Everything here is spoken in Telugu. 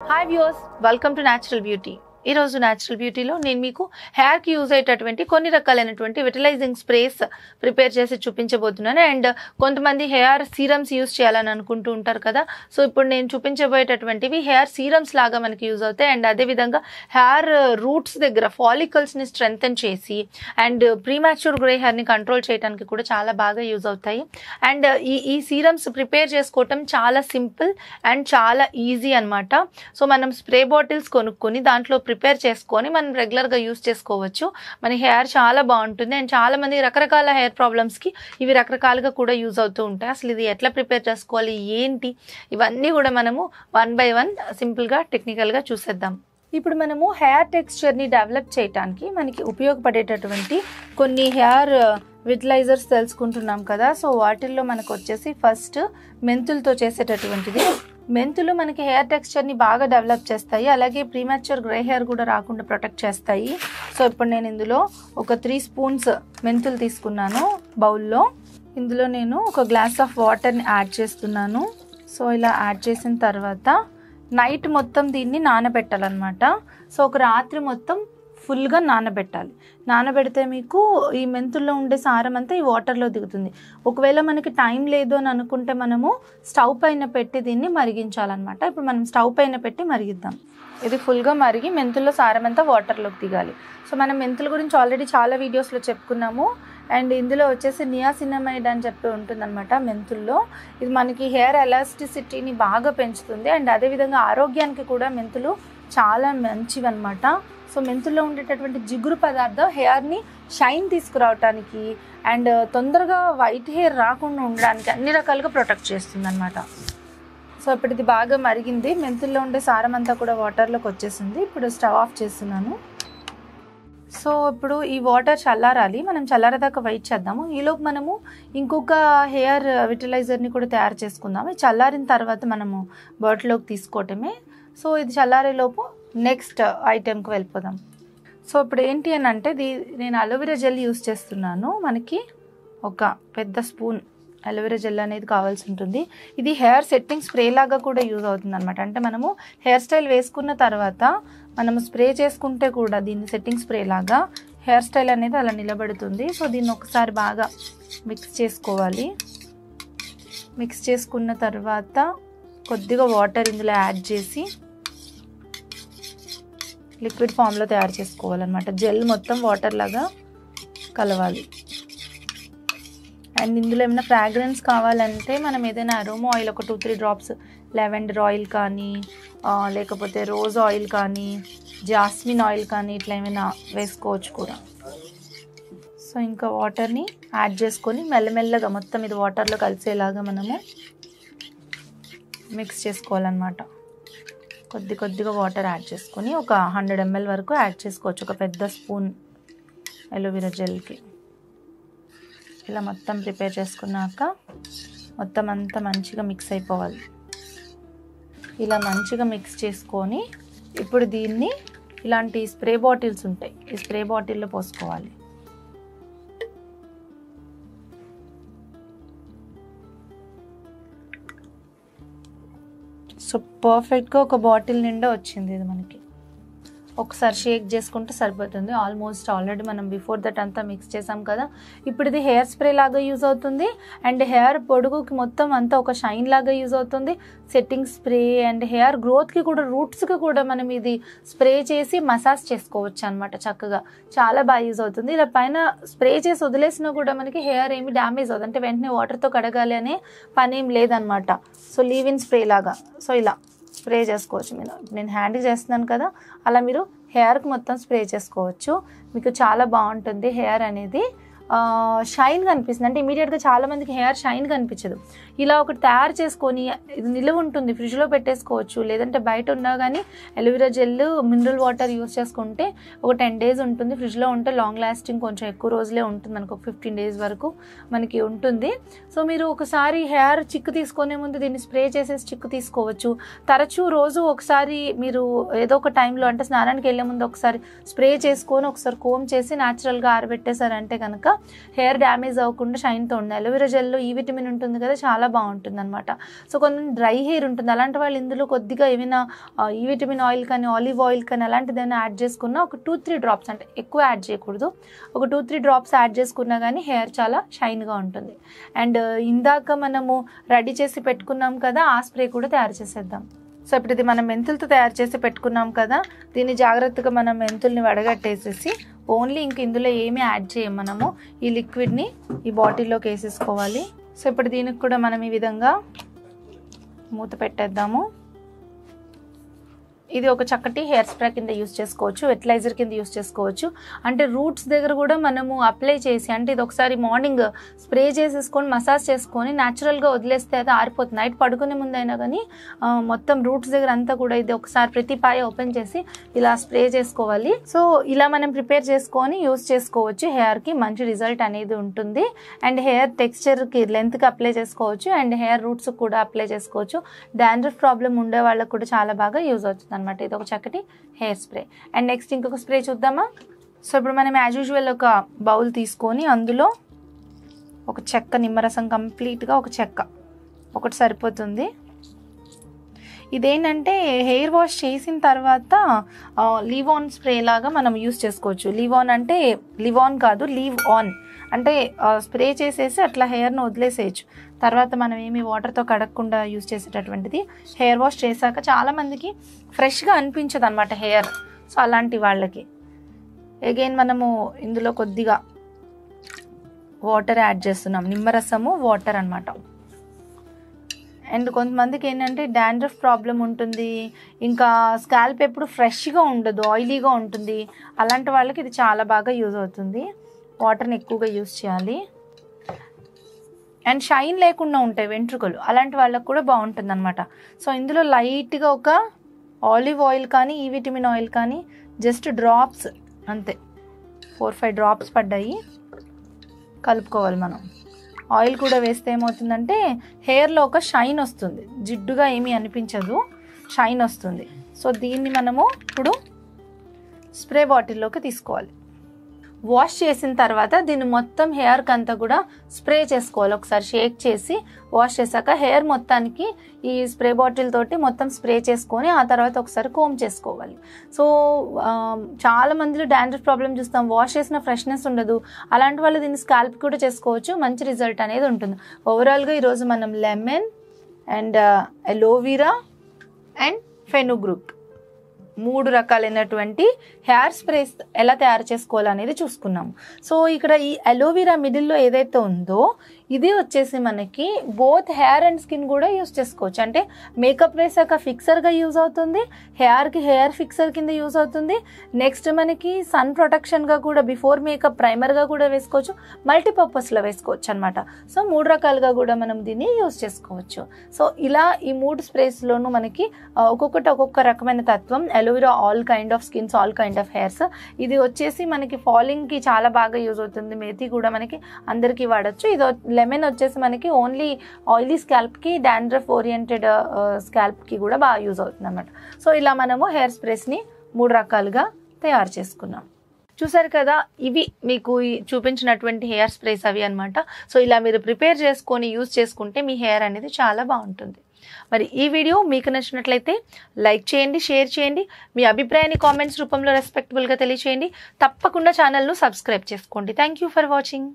Hi viewers, welcome to Natural Beauty. ఈ రోజు న్యాచురల్ బ్యూటీలో నేను మీకు హెయిర్ కి యూజ్ అయ్యేటటువంటి కొన్ని రకాలైనటువంటి విటలైజింగ్ స్ప్రేస్ ప్రిపేర్ చేసి చూపించబోతున్నాను. అండ్ కొంతమంది హెయిర్ సీరమ్స్ యూజ్ చేయాలని అనుకుంటూ ఉంటారు కదా. సో ఇప్పుడు నేను చూపించబోయేటటువంటివి హెయిర్ సీరమ్స్ లాగా మనకి యూజ్ అవుతాయి. అండ్ అదేవిధంగా హెయిర్ రూట్స్ దగ్గర ఫాలికల్స్ ని స్ట్రెంగ్తన్ చేసి అండ్ ప్రీమాచ్యూర్ గ్రే హెయిర్ ని కంట్రోల్ చేయడానికి కూడా చాలా బాగా యూజ్ అవుతాయి. అండ్ ఈ సీరమ్స్ ప్రిపేర్ చేసుకోవటం చాలా సింపుల్ అండ్ చాలా ఈజీ అన్నమాట. సో మనం స్ప్రే బాటిల్స్ కొనుక్కొని దాంట్లో ప్రిపేర్ చేసుకొని మనం రెగ్యులర్గా యూస్ చేసుకోవచ్చు. మన హెయిర్ చాలా బాగుంటుంది. అండ్ చాలా మంది రకరకాల హెయిర్ ప్రాబ్లమ్స్కి ఇవి రకరకాలుగా కూడా యూజ్ అవుతూ ఉంటాయి. అసలు ఇది ఎట్లా ప్రిపేర్ చేసుకోవాలి, ఏంటి, ఇవన్నీ కూడా మనము 1 by 1 సింపుల్గా టెక్నికల్గా చూసేద్దాం. ఇప్పుడు మనము హెయిర్ టెక్స్చర్ని డెవలప్ చేయడానికి మనకి ఉపయోగపడేటటువంటి కొన్ని హెయిర్ విటలైజర్స్ తెలుసుకుంటున్నాం కదా. సో వాటిల్లో మనకు వచ్చేసి ఫస్ట్ మెంతులతో చేసేటటువంటిది. మెంతులు మనకి హెయిర్ టెక్స్చర్ని బాగా డెవలప్ చేస్తాయి, అలాగే ప్రీమాచ్యూర్ గ్రే హెయిర్ కూడా రాకుండా ప్రొటెక్ట్ చేస్తాయి. సో ఇప్పుడు నేను ఇందులో ఒక 3 స్పూన్స్ మెంతులు తీసుకున్నాను బౌల్లో. ఇందులో నేను ఒక గ్లాస్ ఆఫ్ వాటర్ని యాడ్ చేస్తున్నాను. సో ఇలా యాడ్ చేసిన తర్వాత నైట్ మొత్తం దీన్ని నానబెట్టాలన్నమాట. సో ఒక రాత్రి మొత్తం ఫుల్గా నానబెట్టాలి. నానబెడితే మీకు ఈ మెంతుల్లో ఉండే సారం అంతా ఈ వాటర్లో దిగుతుంది. ఒకవేళ మనకి టైం లేదు అని అనుకుంటే మనము స్టవ్ పైన పెట్టి దీన్ని మరిగించాలన్నమాట. ఇప్పుడు మనం స్టవ్ పైన పెట్టి మరిగిద్దాం. ఇది ఫుల్గా మరిగి మెంతుల్లో సారం అంతా వాటర్లోకి దిగాలి. సో మనం మెంతుల గురించి ఆల్రెడీ చాలా వీడియోస్లో చెప్పుకున్నాము. అండ్ ఇందులో వచ్చేసి నియాసినమైడ్ అని చెప్పి ఉంటుందన్నమాట మెంతుల్లో. ఇది మనకి హెయిర్ ఎలాస్టిసిటీని బాగా పెంచుతుంది. అండ్ అదేవిధంగా ఆరోగ్యానికి కూడా మెంతులు చాలా మంచివి అన్నమాట. సో మెంతుల్లో ఉండేటటువంటి జిగురు పదార్థం హెయిర్ని షైన్ తీసుకురావడానికి అండ్ తొందరగా వైట్ హెయిర్ రాకుండా ఉండడానికి అన్ని రకాలుగా ప్రొటెక్ట్ చేస్తుంది అన్నమాట. సో ఇప్పుడు ఇది బాగా మరిగింది. మెంతుల్లో ఉండే సారం అంతా కూడా వాటర్లోకి వచ్చేసింది. ఇప్పుడు స్టవ్ ఆఫ్ చేస్తున్నాను. సో ఇప్పుడు ఈ వాటర్ చల్లారాలి. మనం చల్లారదాకా వెయిట్ చేద్దాము. ఈలోపు మనము ఇంకొక హెయిర్ విటలైజర్ని కూడా తయారు చేసుకుందాము. ఇది చల్లారిన తర్వాత మనము బాటిల్లోకి తీసుకోవటమే. సో ఇది చల్లారేలోపు నెక్స్ట్ ఐటెంకి వెళ్ళిపోదాం. సో ఇప్పుడు ఏంటి అని అంటే నేను అలోవెరా జెల్ యూస్ చేస్తున్నాను. మనకి ఒక పెద్ద స్పూన్ అలోవెరా జెల్ అనేది కావాల్సి ఉంటుంది. ఇది హెయిర్ సెట్టింగ్ స్ప్రే లాగా కూడా యూజ్ అవుతుంది అనమాట. అంటే మనము హెయిర్ స్టైల్ వేసుకున్న తర్వాత మనము స్ప్రే చేసుకుంటే కూడా దీన్ని సెట్టింగ్ స్ప్రే లాగా హెయిర్ స్టైల్ అనేది అలా నిలబడుతుంది. సో దీన్ని ఒకసారి బాగా మిక్స్ చేసుకోవాలి. మిక్స్ చేసుకున్న తర్వాత కొద్దిగా వాటర్ ఇందులో యాడ్ చేసి లిక్విడ్ ఫామ్లో తయారు చేసుకోవాలన్నమాట. జెల్ మొత్తం వాటర్ లాగా కలవాలి. అండ్ ఇందులో ఏమైనా ఫ్రాగ్రెన్స్ కావాలంటే మనం ఏదైనా అరోమా ఆయిల్ ఒక 2-3 డ్రాప్స్ లెవెండర్ ఆయిల్ కానీ లేకపోతే రోజ్ ఆయిల్ కానీ జాస్మిన్ ఆయిల్ కానీ ఇట్లా ఏమైనా వేసుకోవచ్చు కూడా. సో ఇంకా వాటర్ని యాడ్ చేసుకొని మెల్లమెల్లగా మొత్తం ఇది వాటర్లో కలిసేలాగా మనము మిక్స్ చేసుకోవాలన్నమాట. కొద్దిగా వాటర్ యాడ్ చేసుకొని ఒక 100 ml వరకు యాడ్ చేసుకోవచ్చు ఒక పెద్ద స్పూన్ అలోవెరా జెల్కి. ఇలా మొత్తం ప్రిపేర్ చేసుకున్నాక మొత్తం అంతా మంచిగా మిక్స్ అయిపోవాలి. ఇలా మంచిగా మిక్స్ చేసుకొని ఇప్పుడు దీన్ని ఇలాంటి స్ప్రే బాటిల్స్ ఉంటాయి, ఈ స్ప్రే బాటిల్లో పోసుకోవాలి. సో పర్ఫెక్ట్గా ఒక బాటిల్ నిండా వచ్చింది ఇది మనకి. ఒకసారి షేక్ చేసుకుంటే సరిపోతుంది. ఆల్రెడీ మనం బిఫోర్ దట్ అంతా మిక్స్ చేసాం కదా. ఇప్పుడు ఇది హెయిర్ స్ప్రే లాగా యూజ్ అవుతుంది. అండ్ హెయిర్ పొడుగుకి మొత్తం అంతా ఒక షైన్ లాగా యూజ్ అవుతుంది. సెట్టింగ్ స్ప్రే అండ్ హెయిర్ గ్రోత్కి కూడా రూట్స్కి కూడా మనం ఇది స్ప్రే చేసి మసాజ్ చేసుకోవచ్చు అనమాట. చక్కగా చాలా బాగా యూజ్ అవుతుంది. ఇలా పైన స్ప్రే చేసి వదిలేసినా కూడా మనకి హెయిర్ ఏమి డ్యామేజ్ అవుతుంది. అంటే వెంటనే వాటర్తో కడగాలి అనే పని ఏం లేదనమాట. సో లీవ్ ఇన్ స్ప్రే లాగా సో ఇలా స్ప్రే చేసుకోవచ్చు. నేను హ్యాండ్కి చేస్తున్నాను కదా, అలా మీరు హెయిర్కి మొత్తం స్ప్రే చేసుకోవచ్చు. మీకు చాలా బాగుంటుంది. హెయిర్ అనేది షైన్ కనిపిస్తుంది. అంటే ఇమీడియట్గా చాలా మందికి హెయిర్ షైన్ కనిపించదు. ఇలా ఒకటి తయారు చేసుకొని ఇది నిలువ ఉంటుంది, ఫ్రిడ్జ్లో పెట్టేసుకోవచ్చు. లేదంటే బయట ఉన్నా కానీ aloe vera gel mineral water use చేసుకుంటే ఒక 10 days ఉంటుంది. ఫ్రిడ్జ్లో ఉంటే లాంగ్ లాస్టింగ్ కొంచెం ఎక్కువ రోజులే ఉంటుంది. మనకు ఒక 15 days వరకు మనకి ఉంటుంది. సో మీరు ఒకసారి హెయిర్ చిక్కు తీసుకునే ముందు దీన్ని స్ప్రే చేసేసి చిక్కు తీసుకోవచ్చు. తరచూ రోజు ఒకసారి మీరు ఏదో ఒక టైంలో అంటే స్నానానికి వెళ్ళే ముందు ఒకసారి స్ప్రే చేసుకొని ఒకసారి కోమ్ చేసి న్యాచురల్గా ఆరబెట్టేశారంటే కనుక హెయిర్ డ్యామేజ్ అవ్వకుండా షైన్తో ఉంది. అలోవెరా జెల్లో ఈ విటమిన్ ఉంటుంది కదా, చాలా బాగుంటుంది అనమాట. సో కొంచెం డ్రై హెయిర్ ఉంటుంది, అలాంటి వాళ్ళు ఇందులో కొద్దిగా ఏమైనా ఈ విటమిన్ ఆయిల్ కానీ ఆలివ్ ఆయిల్ కానీ అలాంటిది ఏమైనా యాడ్ చేసుకున్నా ఒక 2-3 డ్రాప్స్, అంటే ఎక్కువ యాడ్ చేయకూడదు, ఒక 2-3 డ్రాప్స్ యాడ్ చేసుకున్నా కానీ హెయిర్ చాలా షైన్గా ఉంటుంది. అండ్ ఇందాక మనము రెడీ చేసి పెట్టుకున్నాం కదా, ఆ స్ప్రే కూడా తయారు చేసేద్దాం. సో ఇప్పుడు ఇది మనం మెంతులతో తయారు చేసి పెట్టుకున్నాం కదా, దీన్ని జాగ్రత్తగా మనం మెంతుల్ని వడగట్టేసేసి ఓన్లీ ఇంక ఇందులో ఏమీ యాడ్ చేయం, మనము ఈ లిక్విడ్ని ఈ బాటిల్లోకి వేసేసుకోవాలి. సో ఇప్పుడు దీనికి కూడా మనం ఈ విధంగా మూత పెట్టేద్దాము. ఇది ఒక చక్కటి హెయిర్ స్ప్రే కింద యూస్ చేసుకోవచ్చు, వెటిలైజర్ కింద యూస్ చేసుకోవచ్చు. అంటే రూట్స్ దగ్గర కూడా మనము అప్లై చేసి, అంటే ఇది ఒకసారి మార్నింగ్ స్ప్రే చేసేసుకొని మసాజ్ చేసుకొని న్యాచురల్గా వదిలేస్తే అది ఆరిపోతుంది. నైట్ పడుకునే ముందైనా కానీ మొత్తం రూట్స్ దగ్గర అంతా కూడా ఇది ఒకసారి ప్రతి పాయ ఓపెన్ చేసి ఇలా స్ప్రే చేసుకోవాలి. సో ఇలా మనం ప్రిపేర్ చేసుకొని యూస్ చేసుకోవచ్చు, హెయిర్కి మంచి రిజల్ట్ అనేది ఉంటుంది. అండ్ హెయిర్ టెక్స్చర్కి లెంత్కి అప్లై చేసుకోవచ్చు, అండ్ హెయిర్ రూట్స్కి కూడా అప్లై చేసుకోవచ్చు. డాండ్రఫ్ ప్రాబ్లం ఉండే వాళ్ళకు కూడా చాలా బాగా యూజ్ అవుతుంది అనమాట. ఇది ఒక చక్కటి హెయిర్ స్ప్రే. అండ్ నెక్స్ట్ ఇంకొక స్ప్రే చూద్దామా. సో ఇప్పుడు మనం యాజ్ యూజువల్ ఒక బౌల్ తీసుకొని అందులో ఒక చెక్క నిమ్మరసం, కంప్లీట్గా ఒక చెక్క ఒకటి సరిపోతుంది. ఇదేంటంటే హెయిర్ వాష్ చేసిన తర్వాత లీవ్ ఆన్ స్ప్రే లాగా మనం యూస్ చేసుకోవచ్చు. లీవ్ ఆన్ అంటే లివ్ ఆన్ కాదు, లీవ్ ఆన్ అంటే స్ప్రే చేసేసి అట్లా హెయిర్ను వదిలేసేయచ్చు. తర్వాత మనం ఏమి వాటర్తో కడగకుండా యూజ్ చేసేటటువంటిది. హెయిర్ వాష్ చేశాక చాలామందికి ఫ్రెష్గా అనిపించదు అనమాట హెయిర్. సో అలాంటి వాళ్ళకి అగైన్ మనము ఇందులో కొద్దిగా వాటర్ యాడ్ చేస్తున్నాం, నిమ్మరసము వాటర్ అనమాట. అండ్ కొంతమందికి ఏంటంటే డాండ్రఫ్ ప్రాబ్లం ఉంటుంది, ఇంకా స్కాల్ప్ ఎప్పుడు ఫ్రెష్గా ఉండదు, ఆయిలీగా ఉంటుంది. అలాంటి వాళ్ళకి ఇది చాలా బాగా యూజ్ అవుతుంది. వాటర్ని ఎక్కువగా యూజ్ చేయాలి. అండ్ షైన్ లేకుండా ఉంటాయి వెంట్రుకలు, అలాంటి వాళ్ళకి కూడా బాగుంటుంది అనమాట. సో ఇందులో లైట్గా ఒక ఆలివ్ ఆయిల్ కానీ ఈ విటమిన్ ఆయిల్ కానీ జస్ట్ డ్రాప్స్ అంతే, 4-5 డ్రాప్స్ పడ్డాయి, కలుపుకోవాలి మనం. ఆయిల్ కూడా వేస్తే ఏమవుతుందంటే హెయిర్లో ఒక షైన్ వస్తుంది, జిడ్డుగా ఏమీ అనిపించదు, షైన్ వస్తుంది. సో దీన్ని మనము ఇప్పుడు స్ప్రే బాటిల్లోకి తీసుకోవాలి. వాష్ చేసిన తర్వాత దీన్ని మొత్తం హెయిర్కి అంతా కూడా స్ప్రే చేసుకోవాలి. ఒకసారి షేక్ చేసి వాష్ చేశాక హెయిర్ మొత్తానికి ఈ స్ప్రే బాటిల్ తోటి మొత్తం స్ప్రే చేసుకొని ఆ తర్వాత ఒకసారి కోమ్ చేసుకోవాలి. సో చాలా మందిలో డాండ్రఫ్ ప్రాబ్లం చూస్తాం, వాష్ చేసిన ఫ్రెష్నెస్ ఉండదు. అలాంటి వాళ్ళు దీన్ని స్కాల్ప్ కూడా చేసుకోవచ్చు, మంచి రిజల్ట్ అనేది ఉంటుంది. ఓవరాల్గా ఈరోజు మనం లెమన్ అండ్ అలోవెరా అండ్ ఫెనుగ్రూక్ 3 రకాలైనటువంటి హెయిర్ స్ప్రేస్ ఎలా తయారు చేసుకోవాలనేది చూసుకున్నాము. సో ఇక్కడ ఈ అలోవెరా మిడిల్లో ఏదైతే ఉందో ఇది వచ్చేసి మనకి బోత్ హెయిర్ అండ్ స్కిన్ కూడా యూజ్ చేసుకోవచ్చు. అంటే మేకప్ వేసాక ఫిక్సర్గా యూజ్ అవుతుంది, హెయిర్కి హెయిర్ ఫిక్సర్ కింద యూజ్ అవుతుంది. నెక్స్ట్ మనకి సన్ ప్రొటెక్షన్గా కూడా బిఫోర్ మేకప్ ప్రైమర్గా కూడా వేసుకోవచ్చు, మల్టీపర్పస్లో వేసుకోవచ్చు అనమాట. సో 3 రకాలుగా కూడా మనం దీన్ని యూజ్ చేసుకోవచ్చు. సో ఇలా ఈ 3 స్ప్రేస్లోనూ మనకి ఒక్కొక్కటి ఒక్కొక్క రకమైన తత్వం. Aloe vera all kind of skins, all kind of hairs. ఇది వచ్చేసి మనకి ఫాలింగ్కి చాలా బాగా యూజ్ అవుతుంది. మేతి కూడా మనకి అందరికీ వాడచ్చు. ఇది లెమన్ వచ్చేసి మనకి ఓన్లీ ఆయిలీ స్కాల్ప్కి, డాండ్రఫ్ ఓరియంటెడ్ స్కాల్ప్కి కూడా బాగా యూజ్ అవుతుంది అన్నమాట. సో ఇలా మనము హెయిర్ స్ప్రేస్ని 3 రకాలుగా తయారు చేసుకున్నాం. చూసారు కదా, ఇవి మీకు చూపించినటువంటి హెయిర్ స్ప్రేస్ అవి అనమాట. సో ఇలా మీరు ప్రిపేర్ చేసుకొని యూజ్ చేసుకుంటే మీ హెయిర్ అనేది చాలా బాగుంటుంది. మరి ఈ వీడియో మీకు నచ్చినట్లయితే లైక్ చేయండి, షేర్ చేయండి, మీ అభిప్రాయాన్ని కామెంట్స్ రూపంలో రెస్పెక్టబుల్గా తెలియచేయండి. తప్పకుండా ఛానల్ను సబ్స్క్రైబ్ చేసుకోండి. Thank you for watching.